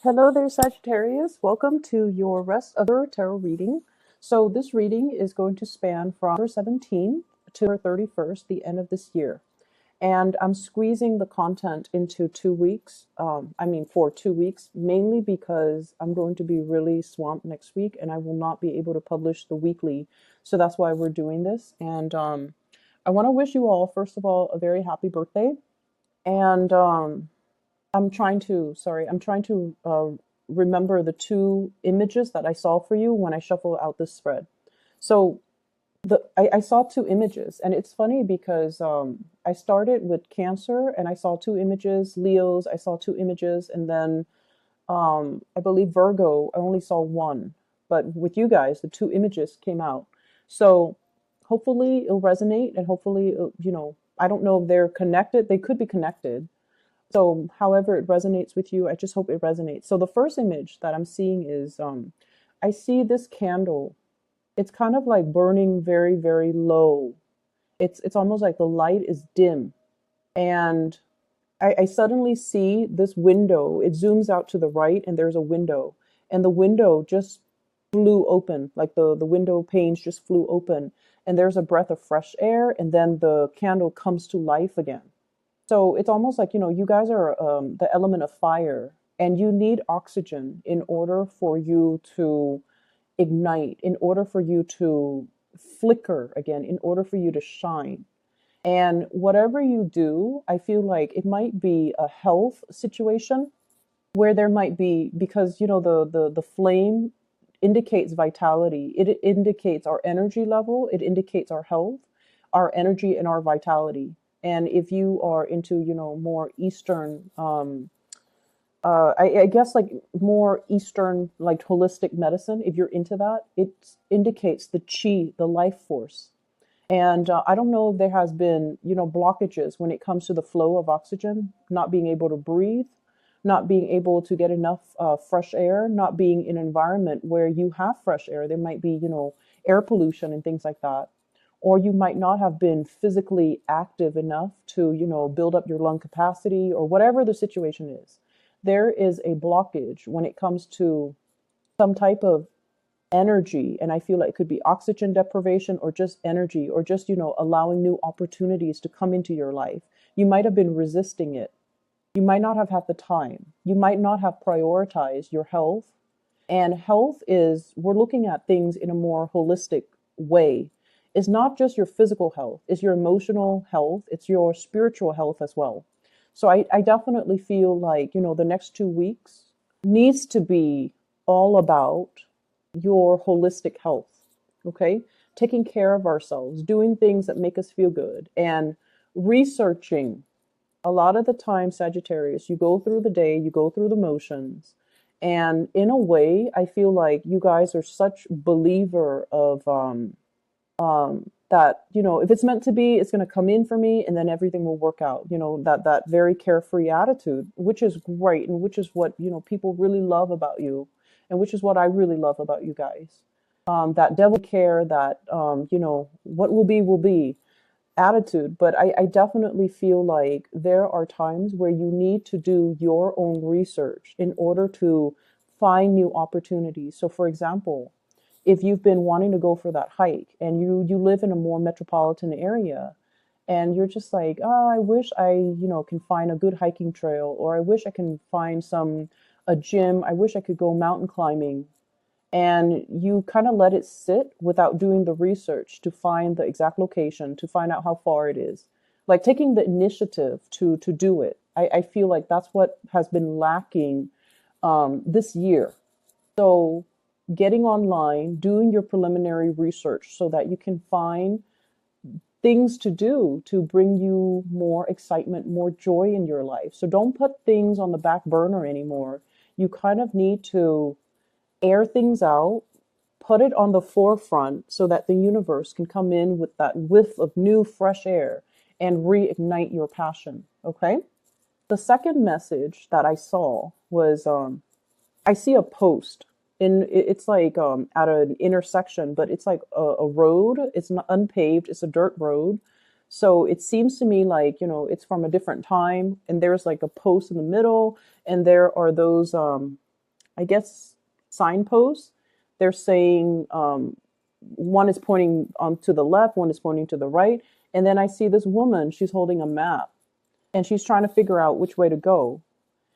Hello there, Sagittarius. Welcome to your rest of your tarot reading. So this reading is going to span from November 17th to November 31st, the end of this year. And I'm squeezing the content into 2 weeks. For 2 weeks, mainly because I'm going to be really swamped next week and I will not be able to publish the weekly. So that's why we're doing this. And I want to wish you all, first of all, a very happy birthday. And I'm trying to remember the two images that I saw for you when I shuffle out this spread. So I saw two images, and it's funny because I started with Cancer, and I saw two images. Leos, I saw two images, and then I believe Virgo, I only saw one. But with you guys, the two images came out. So hopefully it'll resonate, and hopefully, I don't know if they're connected. They could be connected. So, however it resonates with you, I just hope it resonates. So, the first image that I'm seeing is I see this candle. It's kind of like burning very, very low. It's almost like the light is dim. And I suddenly see this window. It zooms out to the right, and there's a window. And the window just flew open, like the window panes just flew open. And there's a breath of fresh air, and then the candle comes to life again. So it's almost like, you guys are the element of fire, and you need oxygen in order for you to ignite, in order for you to flicker again, in order for you to shine. And whatever you do, I feel like it might be a health situation where there might be, because, the flame indicates vitality. It indicates our energy level. It indicates our health, our energy, and our vitality. And if you are into, more Eastern, I guess like more Eastern, like holistic medicine, if you're into that, it indicates the chi, the life force. And I don't know if there has been, blockages when it comes to the flow of oxygen, not being able to breathe, not being able to get enough fresh air, not being in an environment where you have fresh air. There might be, air pollution and things like that. Or you might not have been physically active enough to, build up your lung capacity, or whatever the situation is. There is a blockage when it comes to some type of energy. And I feel like it could be oxygen deprivation, or just energy, or just, allowing new opportunities to come into your life. You might have been resisting it. You might not have had the time. You might not have prioritized your health. And health is, we're looking at things in a more holistic way. It's not just your physical health, it's your emotional health, it's your spiritual health as well. So I definitely feel like, the next 2 weeks needs to be all about your holistic health, okay? Taking care of ourselves, doing things that make us feel good, and researching. A lot of the time, Sagittarius, you go through the day, you go through the motions, and in a way, I feel like you guys are such believer of that, if it's meant to be, it's going to come in for me, and then everything will work out. That very carefree attitude, which is great, and which is what, people really love about you, and which is what I really love about you guys. That devil care, that, what will be attitude. But I definitely feel like there are times where you need to do your own research in order to find new opportunities. So, for example, if you've been wanting to go for that hike, and you live in a more metropolitan area, and you're just like, oh, I wish I, can find a good hiking trail, or I wish I can find a gym, I wish I could go mountain climbing, and you kind of let it sit without doing the research to find the exact location, to find out how far it is, like taking the initiative to do it. I feel like that's what has been lacking this year. So getting online, doing your preliminary research so that you can find things to do to bring you more excitement, more joy in your life. So don't put things on the back burner anymore. You kind of need to air things out, put it on the forefront so that the universe can come in with that whiff of new fresh air and reignite your passion. Okay? The second message that I saw was I see a post. It's like at an intersection, but it's like a road. It's not unpaved. It's a dirt road. So it seems to me like, it's from a different time, and there's like a post in the middle, and there are those I guess, signposts. They're saying one is pointing to the left, one is pointing to the right. And then I see this woman, she's holding a map and she's trying to figure out which way to go.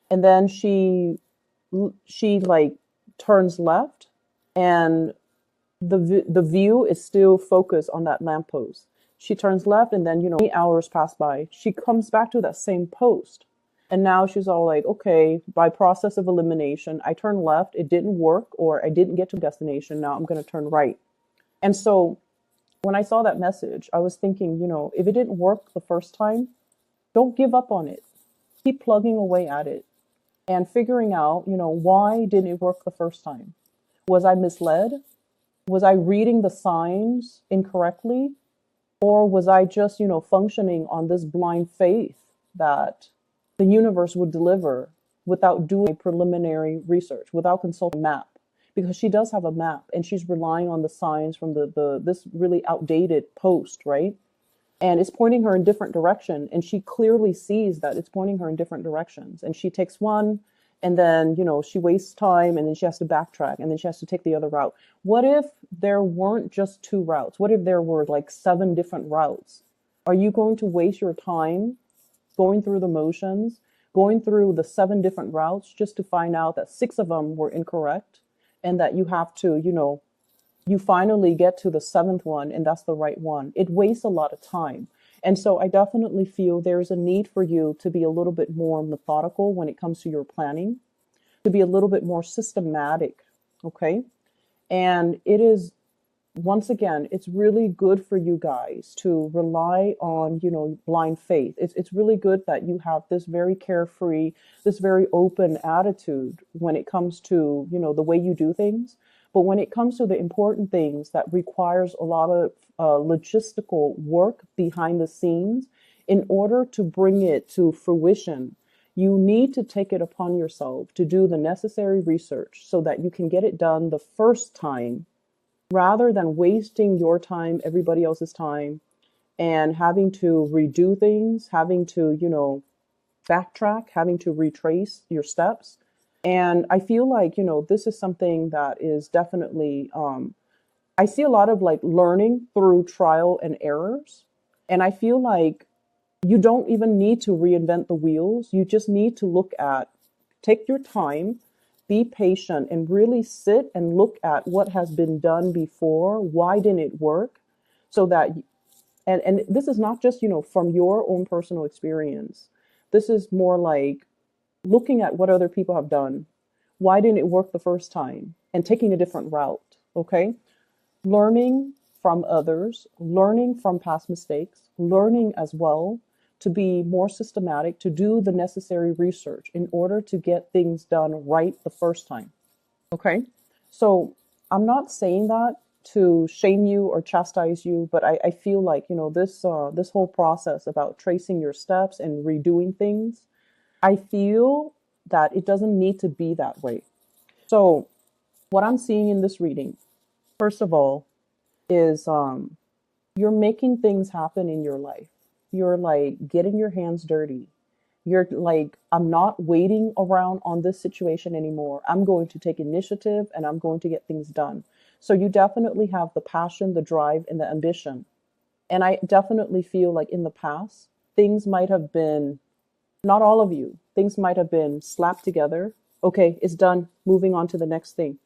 And then she like turns left, and the view is still focused on that lamppost. She turns left, and then, many hours pass by. She comes back to that same post. And now she's all like, okay, by process of elimination, I turned left, it didn't work, or I didn't get to destination. Now I'm going to turn right. And so when I saw that message, I was thinking, if it didn't work the first time, don't give up on it. Keep plugging away at it and figuring out, why didn't it work the first time? Was I misled? Was I reading the signs incorrectly? Or was I just, functioning on this blind faith that the universe would deliver without doing preliminary research, without consulting a map? Because she does have a map and she's relying on the signs from this really outdated post, right? And it's pointing her in different direction. And she clearly sees that it's pointing her in different directions. And she takes one, and then, she wastes time, and then she has to backtrack, and then she has to take the other route. What if there weren't just 2 routes? What if there were like 7 different routes? Are you going to waste your time going through the motions, going through the 7 different routes just to find out that 6 of them were incorrect, and that you have to, you finally get to the 7th one and that's the right one? It wastes a lot of time. And so I definitely feel there's a need for you to be a little bit more methodical when it comes to your planning, to be a little bit more systematic. Okay. And it is, once again, it's really good for you guys to rely on, blind faith. It's really good that you have this very carefree, this very open attitude when it comes to, the way you do things. But when it comes to the important things that requires a lot of logistical work behind the scenes, in order to bring it to fruition, you need to take it upon yourself to do the necessary research so that you can get it done the first time, rather than wasting your time, everybody else's time, and having to redo things, having to, backtrack, having to retrace your steps. And I feel like, this is something that is definitely, I see a lot of like learning through trial and errors. And I feel like you don't even need to reinvent the wheels. You just need to take your time, be patient, and really sit and look at what has been done before. Why didn't it work? So that, and this is not just, from your own personal experience. This is more like looking at what other people have done. Why didn't it work the first time? And taking a different route, okay? Learning from others, learning from past mistakes, learning as well to be more systematic, to do the necessary research in order to get things done right the first time, okay? So I'm not saying that to shame you or chastise you, but I feel like, this whole process about tracing your steps and redoing things, I feel that it doesn't need to be that way. So what I'm seeing in this reading, first of all, is you're making things happen in your life. You're like getting your hands dirty. You're like, I'm not waiting around on this situation anymore. I'm going to take initiative and I'm going to get things done. So you definitely have the passion, the drive, and the ambition. And I definitely feel like in the past, things might have been, not all of you, things might have been slapped together. Okay, it's done. Moving on to the next thing.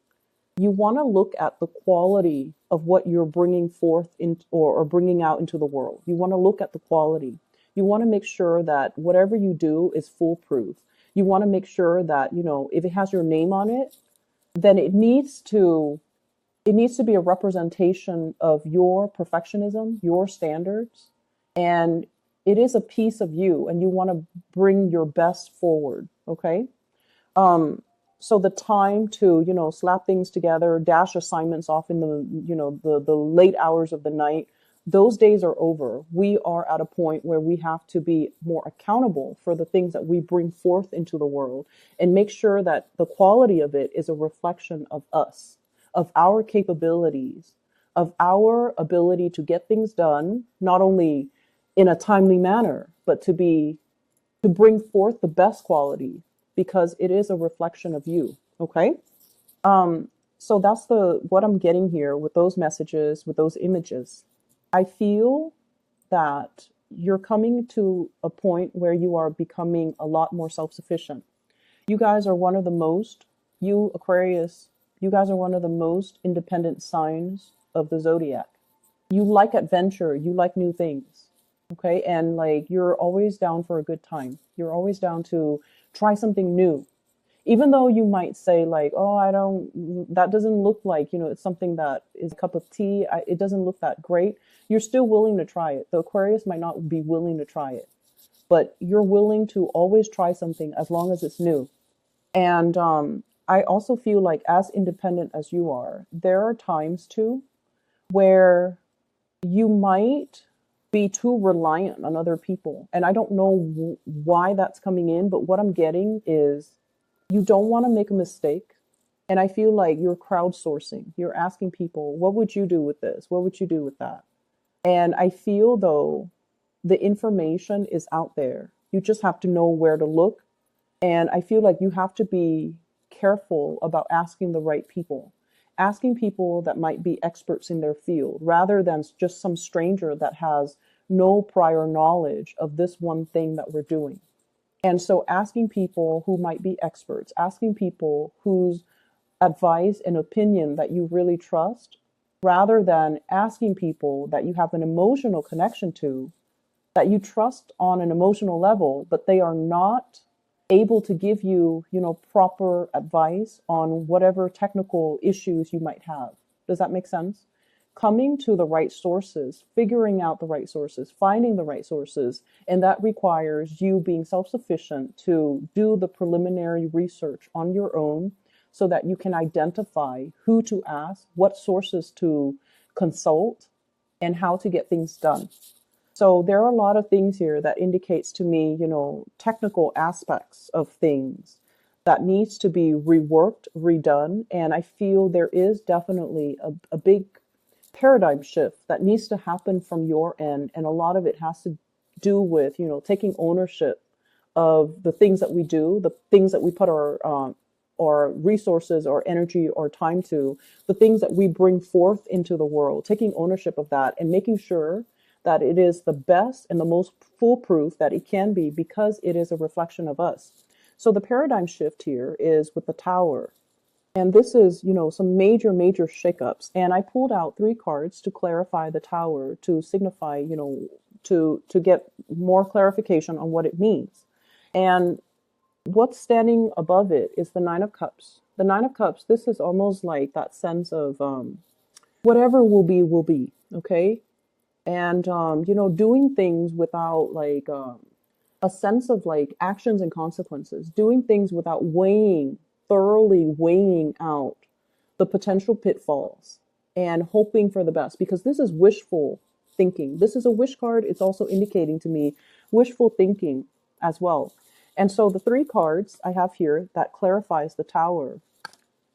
You want to look at the quality of what you're bringing forth or bringing out into the world. You want to look at the quality. You want to make sure that whatever you do is foolproof. You want to make sure that, if it has your name on it, then it needs to be a representation of your perfectionism, your standards, and it is a piece of you, and you want to bring your best forward. Okay. So the time to, slap things together, dash assignments off in the late hours of the night, those days are over. We are at a point where we have to be more accountable for the things that we bring forth into the world and make sure that the quality of it is a reflection of us, of our capabilities, of our ability to get things done, not only in a timely manner, but to bring forth the best quality, because it is a reflection of you. Okay. Um, so that's the what I'm getting here with those messages, with those images. I feel that you're coming to a point where you are becoming a lot more self-sufficient. You guys are one of the most, you Aquarius, you guys are one of the most independent signs of the zodiac. You like adventure, you like new things. Okay? And like you're always down for a good time. You're always down to try something new, even though you might say like, oh, I don't, that doesn't look like, it's something that is a cup of tea. It doesn't look that great. You're still willing to try it. The Aquarius might not be willing to try it, but you're willing to always try something as long as it's new. And I also feel like as independent as you are, there are times too where you might be too reliant on other people. And I don't know why that's coming in, but what I'm getting is you don't want to make a mistake. And I feel like you're crowdsourcing. You're asking people, what would you do with this? What would you do with that? And I feel though the information is out there. You just have to know where to look. And I feel like you have to be careful about asking the right people, asking people that might be experts in their field rather than just some stranger that has no prior knowledge of this one thing that we're doing. And so asking people who might be experts, asking people whose advice and opinion that you really trust, rather than asking people that you have an emotional connection to, that you trust on an emotional level, but they are not able to give you, proper advice on whatever technical issues you might have. Does that make sense? Coming to the right sources, figuring out the right sources, finding the right sources, and that requires you being self-sufficient to do the preliminary research on your own so that you can identify who to ask, what sources to consult, and how to get things done. So there are a lot of things here that indicates to me, technical aspects of things that needs to be reworked, redone. And I feel there is definitely a big paradigm shift that needs to happen from your end. And a lot of it has to do with, taking ownership of the things that we do, the things that we put our resources or energy or time to, the things that we bring forth into the world, taking ownership of that and making sure that it is the best and the most foolproof that it can be because it is a reflection of us. So the paradigm shift here is with the Tower. And this is, some major, major shakeups. And I pulled out 3 cards to clarify the Tower, to signify, to get more clarification on what it means. And what's standing above it is the 9 of Cups. The 9 of Cups, this is almost like that sense of whatever will be, okay? And doing things without like a sense of like actions and consequences, doing things without thoroughly weighing out the potential pitfalls and hoping for the best, because this is wishful thinking. This is a wish card. It's also indicating to me wishful thinking as well. And so the 3 cards I have here that clarifies the Tower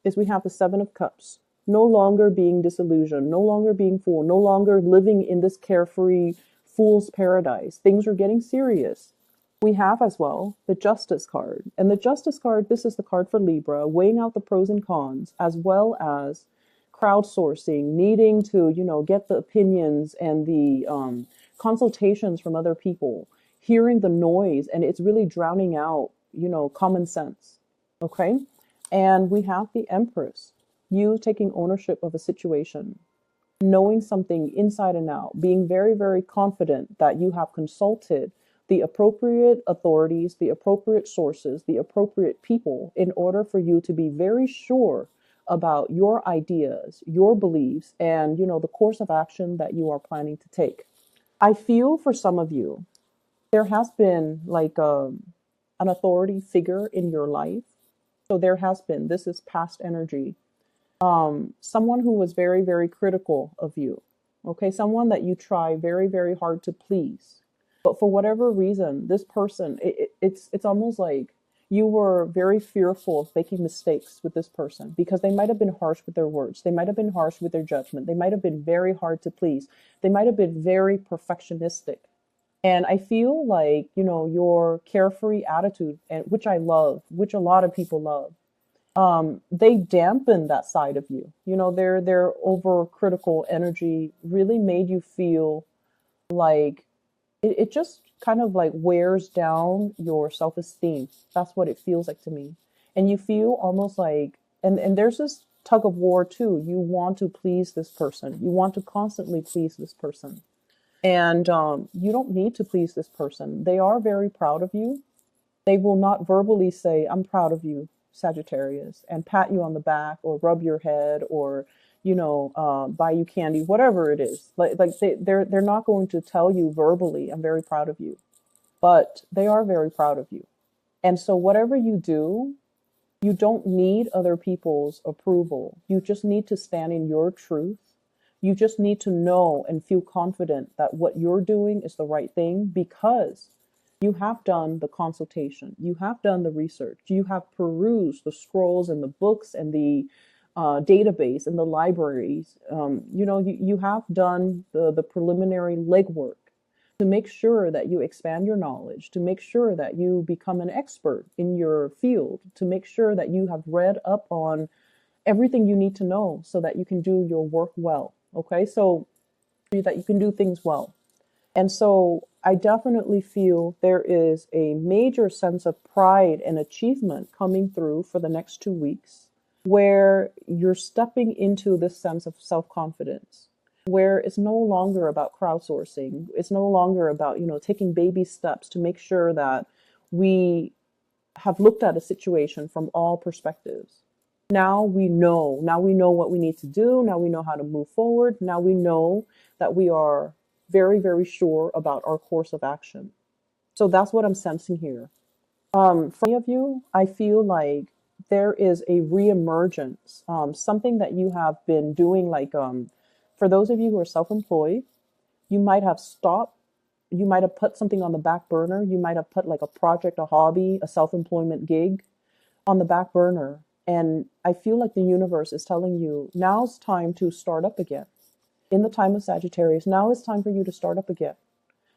is we have the 7 of Cups. No longer being disillusioned, no longer being fooled, no longer living in this carefree fool's paradise. Things are getting serious. We have as well the Justice card. And the Justice card, this is the card for Libra, weighing out the pros and cons, as well as crowdsourcing, needing to, get the opinions and the consultations from other people, hearing the noise, and it's really drowning out, common sense. Okay? And we have the Empress, you taking ownership of a situation, knowing something inside and out, being very, very confident that you have consulted the appropriate authorities, the appropriate sources, the appropriate people in order for you to be very sure about your ideas, your beliefs, and, the course of action that you are planning to take. I feel for some of you, there has been like an authority figure in your life. So there has been, this is past energy, someone who was very, very critical of you. Okay, someone that you try very, very hard to please. But for whatever reason, this person, it's almost like you were very fearful of making mistakes with this person because they might have been harsh with their words. They might have been harsh with their judgment. They might have been very hard to please. They might have been very perfectionistic. And I feel like, your carefree attitude, and which I love, which a lot of people love, they dampen that side of you. You know, their overcritical energy really made you feel like it just kind of like wears down your self-esteem. That's what it feels like to me. And you feel almost like, and there's this tug of war too. You want to please this person. You want to constantly please this person. And you don't need to please this person. They are very proud of you. They will not verbally say, I'm proud of you, Sagittarius, and pat you on the back or rub your head or, buy you candy, whatever it is. They're not going to tell you verbally, I'm very proud of you, but they are very proud of you. And so whatever you do, you don't need other people's approval. You just need to stand in your truth. You just need to know and feel confident that what you're doing is the right thing because you have done the consultation, you have done the research, you have perused the scrolls and the books and the database and the libraries. You have done the preliminary legwork to make sure that you expand your knowledge, to make sure that you become an expert in your field, to make sure that you have read up on everything you need to know so that you can do your work well. Okay, so that you can do things well. And so I definitely feel there is a major sense of pride and achievement coming through for the next 2 weeks, where you're stepping into this sense of self-confidence, where it's no longer about crowdsourcing. It's no longer about, taking baby steps to make sure that we have looked at a situation from all perspectives. Now we know. Now we know what we need to do. Now we know how to move forward. Now we know that we are very, very sure about our course of action. So that's what I'm sensing here. For many of you, I feel like there is a reemergence, something that you have been doing. Like for those of you who are self-employed, you might have stopped. You might have put something on the back burner. You might have put like a project, a hobby, a self-employment gig on the back burner. And I feel like the universe is telling you, now's time to start up again. In the time of Sagittarius, now is time for you to start up again.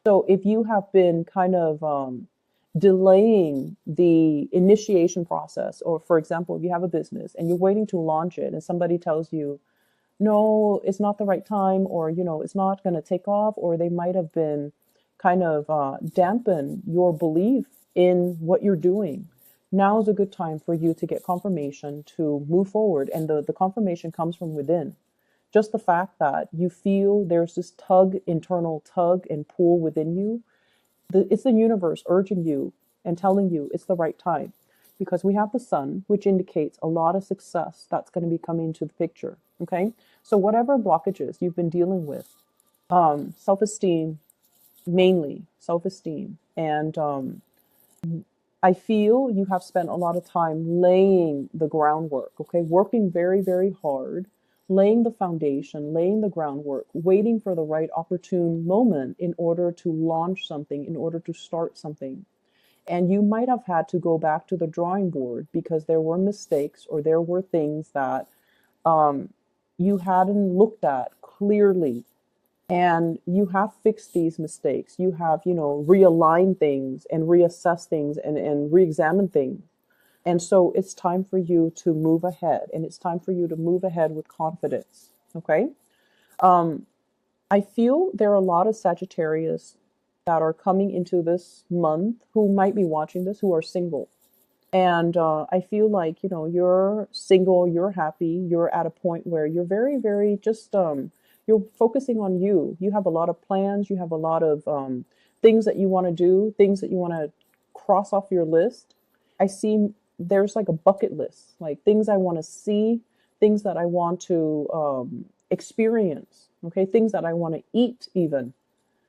So if you have been kind of delaying the initiation process, or for example, if you have a business and you're waiting to launch it and somebody tells you, no, it's not the right time, or, it's not going to take off, or they might have been kind of dampen your belief in what you're doing. Now is a good time for you to get confirmation to move forward. And the confirmation comes from within. Just the fact that you feel there's this internal tug and pull within you. It's the universe urging you and telling you it's the right time. Because we have the sun, which indicates a lot of success that's going to be coming into the picture. Okay? So whatever blockages you've been dealing with, self-esteem, mainly self-esteem, and I feel you have spent a lot of time laying the groundwork, okay? Working very, very hard, laying the foundation, laying the groundwork, waiting for the right opportune moment in order to launch something, in order to start something. And you might have had to go back to the drawing board because there were mistakes or there were things that you hadn't looked at clearly. And you have fixed these mistakes. You have, realigned things and reassessed things and re-examined things. And so it's time for you to move ahead, and it's time for you to move ahead with confidence. Okay. I feel there are a lot of Sagittarius that are coming into this month who might be watching this, who are single. And I feel like, you're single, you're happy, you're at a point where you're very, very just, you're focusing on you. You have a lot of plans. You have a lot of things that you want to do, things that you want to cross off your list. I see there's like a bucket list, like things I want to see, things that I want to experience, okay, things that I want to eat even.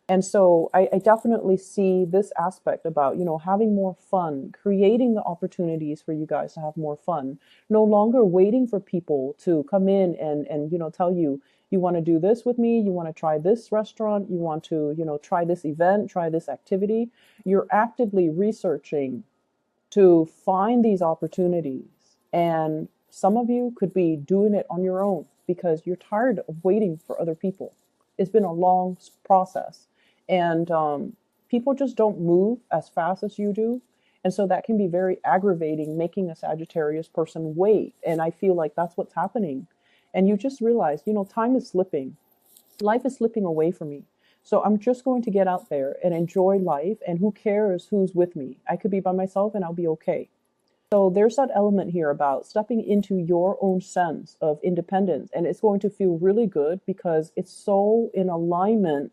And so I definitely see this aspect about, having more fun, creating the opportunities for you guys to have more fun, no longer waiting for people to come in and tell you, you want to do this with me, you want to try this restaurant, you want to, try this event, try this activity. You're actively researching to find these opportunities. And some of you could be doing it on your own because you're tired of waiting for other people. It's been a long process. And people just don't move as fast as you do. And so that can be very aggravating, making a Sagittarius person wait. And I feel like that's what's happening. And you just realize, time is slipping. Life is slipping away from me. So I'm just going to get out there and enjoy life. And who cares who's with me? I could be by myself and I'll be okay. So there's that element here about stepping into your own sense of independence. And it's going to feel really good because it's so in alignment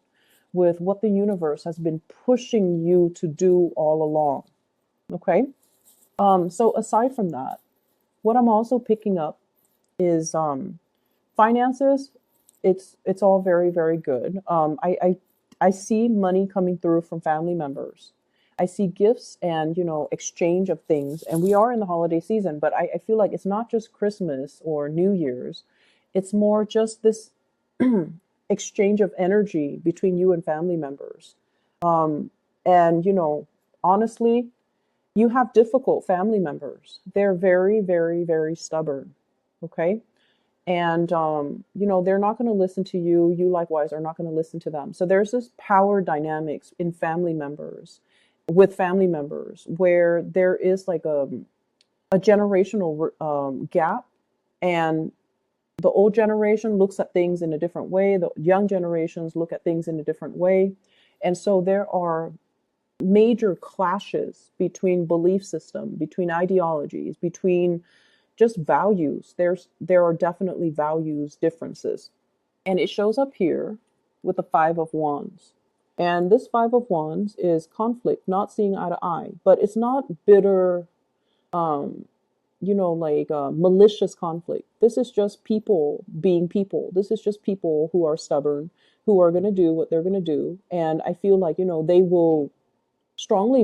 with what the universe has been pushing you to do all along. Okay. So aside from that, what I'm also picking up is finances. It's all very, very good. I see money coming through from family members. I see gifts and exchange of things. And we are in the holiday season, but I feel like it's not just Christmas or New Year's. It's more just this exchange of energy between you and family members. And honestly, you have difficult family members. They're very, very, very stubborn. Okay. And, they're not going to listen to you. You likewise are not going to listen to them. So there's this power dynamics in family members, with family members, where there is like a generational gap. And the old generation looks at things in a different way. The young generations look at things in a different way. And so there are major clashes between belief system, between ideologies, between just values. There are definitely values differences. And it shows up here with the Five of Wands. And this Five of Wands is conflict, not seeing eye to eye, but it's not bitter, malicious conflict. This is just people being people. This is just people who are stubborn, who are going to do what they're going to do. And I feel like, they will strongly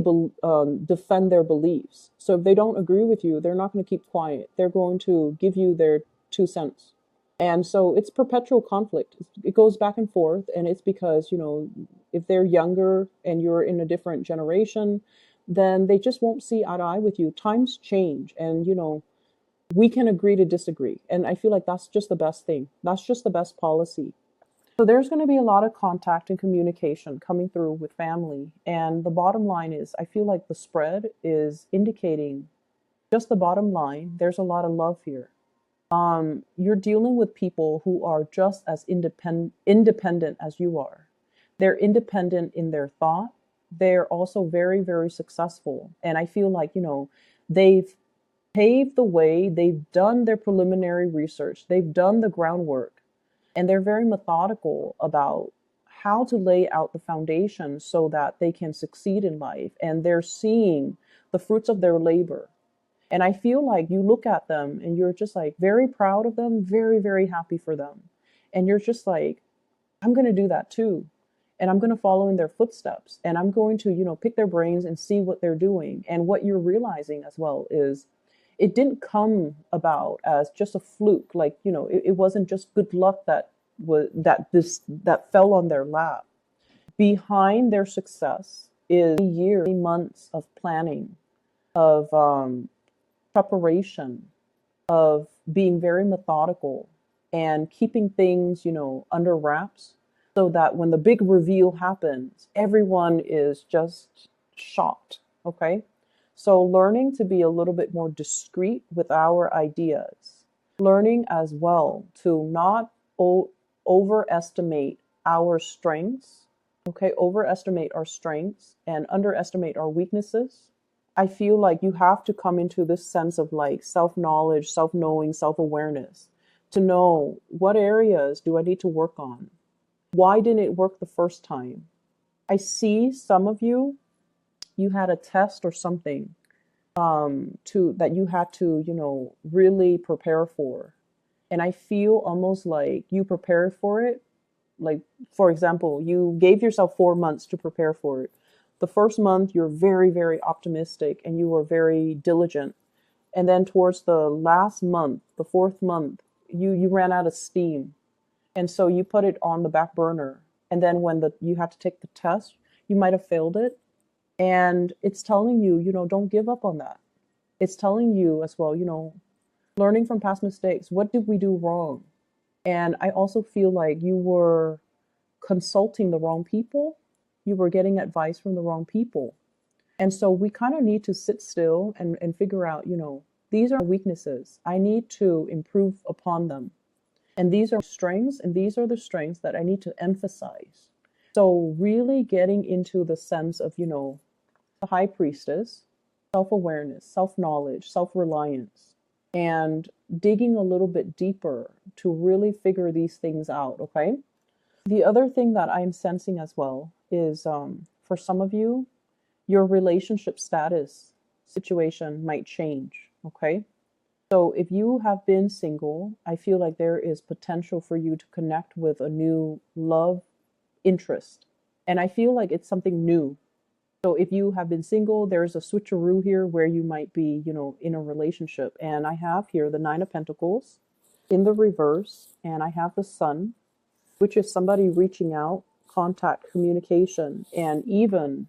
defend their beliefs. So if they don't agree with you, they're not going to keep quiet. They're going to give you their 2 cents. And so it's perpetual conflict. It goes back and forth. And it's because, if they're younger and you're in a different generation, then they just won't see eye to eye with you. Times change. And, we can agree to disagree. And I feel like that's just the best thing. That's just the best policy. So there's going to be a lot of contact and communication coming through with family. And the bottom line is, I feel like the spread is indicating just the bottom line. There's a lot of love here. You're dealing with people who are just as independent as you are. They're independent in their thought. They're also very, very successful. And I feel like, they've paved the way. They've done their preliminary research. They've done the groundwork. And they're very methodical about how to lay out the foundation so that they can succeed in life. And they're seeing the fruits of their labor. And I feel like you look at them and you're just like very proud of them, very, very happy for them. And you're just like, I'm going to do that too. And I'm going to follow in their footsteps. And I'm going to, pick their brains and see what they're doing. And what you're realizing as well is it didn't come about as just a fluke. Like, it wasn't just good luck that fell on their lap. Behind their success is years, months of planning, of preparation, of being very methodical and keeping things, under wraps so that when the big reveal happens, everyone is just shocked. Okay. So learning to be a little bit more discreet with our ideas, learning as well to not overestimate our strengths, okay, overestimate our strengths and underestimate our weaknesses. I feel like you have to come into this sense of like self-knowledge, self-knowing, self-awareness to know what areas do I need to work on? Why didn't it work the first time? I see some of you had a test or something that you had to, really prepare for. And I feel almost like you prepared for it. Like, for example, you gave yourself 4 months to prepare for it. The first month, you're very, very optimistic and you were very diligent. And then towards the last month, the 4th month, you ran out of steam. And so you put it on the back burner. And then when you had to take the test, you might have failed it. And it's telling you, don't give up on that. It's telling you as well, learning from past mistakes. What did we do wrong? And I also feel like you were consulting the wrong people. You were getting advice from the wrong people. And so we kind of need to sit still and figure out, these are weaknesses. I need to improve upon them. And these are strengths, and these are the strengths that I need to emphasize. So really getting into the sense of, the high priestess, self-awareness, self-knowledge, self-reliance, and digging a little bit deeper to really figure these things out, okay? The other thing that I'm sensing as well is for some of you, your relationship status situation might change, okay? So if you have been single, I feel like there is potential for you to connect with a new love interest. And I feel like it's something new. So if you have been single, there's a switcheroo here where you might be, in a relationship. And I have here the Nine of Pentacles in the reverse, and I have the Sun, which is somebody reaching out, contact, communication, and even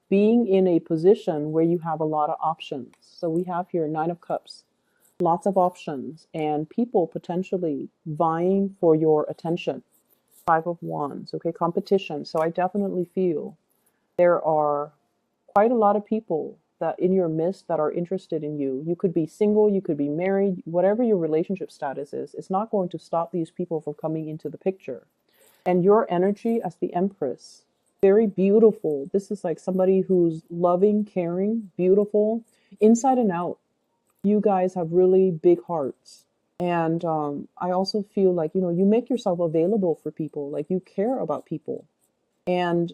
being in a position where you have a lot of options. So we have here Nine of Cups, lots of options, and people potentially vying for your attention. Five of Wands, okay, competition. So I definitely feel there are quite a lot of people that in your midst that are interested in you. You could be single, you could be married, whatever your relationship status is, it's not going to stop these people from coming into the picture. And your energy as the Empress, very beautiful. This is like somebody who's loving, caring, beautiful, inside and out. You guys have really big hearts. And I also feel like, you make yourself available for people, like you care about people. And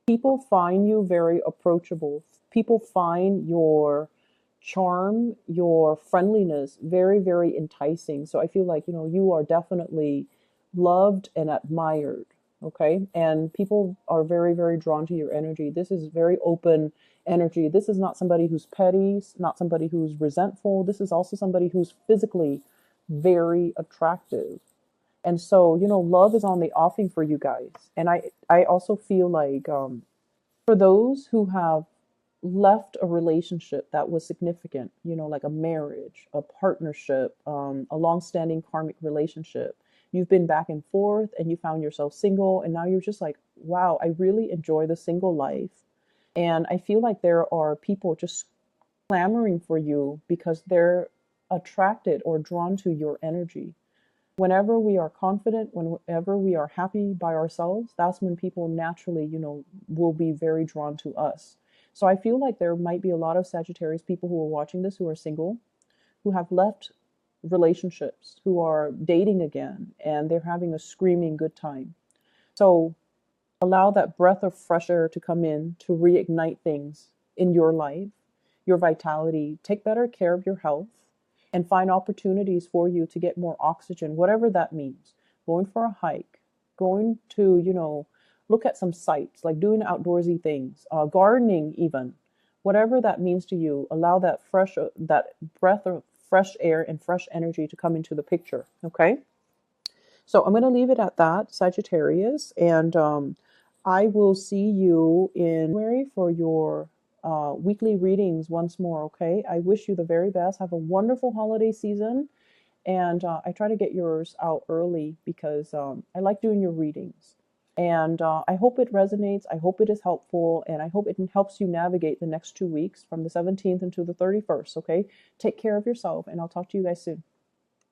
people find you very approachable. People find your charm, your friendliness very, very enticing. So I feel like, you are definitely loved and admired. Okay. And people are very, very drawn to your energy. This is very open energy. This is not somebody who's petty, not somebody who's resentful. This is also somebody who's physically very attractive. And so, love is on the offing for you guys. And I also feel like for those who have left a relationship that was significant, like a marriage, a partnership, a long-standing karmic relationship, you've been back and forth and you found yourself single. And now you're just like, wow, I really enjoy the single life. And I feel like there are people just clamoring for you because they're attracted or drawn to your energy. Whenever we are confident, whenever we are happy by ourselves, that's when people naturally, will be very drawn to us. So I feel like there might be a lot of Sagittarius people who are watching this who are single, who have left relationships, who are dating again, and they're having a screaming good time. So allow that breath of fresh air to come in to reignite things in your life, your vitality. Take better care of your health and find opportunities for you to get more oxygen, whatever that means. Going for a hike, going to, look at some sights, like doing outdoorsy things, gardening even, whatever that means to you. Allow that breath of fresh air and fresh energy to come into the picture. Okay. So I'm going to leave it at that, Sagittarius, and I will see you in January for your weekly readings once more, okay? I wish you the very best. Have a wonderful holiday season, and I try to get yours out early because I like doing your readings. And I hope it resonates. I hope it is helpful, and I hope it helps you navigate the next 2 weeks from the 17th into the 31st, okay? Take care of yourself, and I'll talk to you guys soon.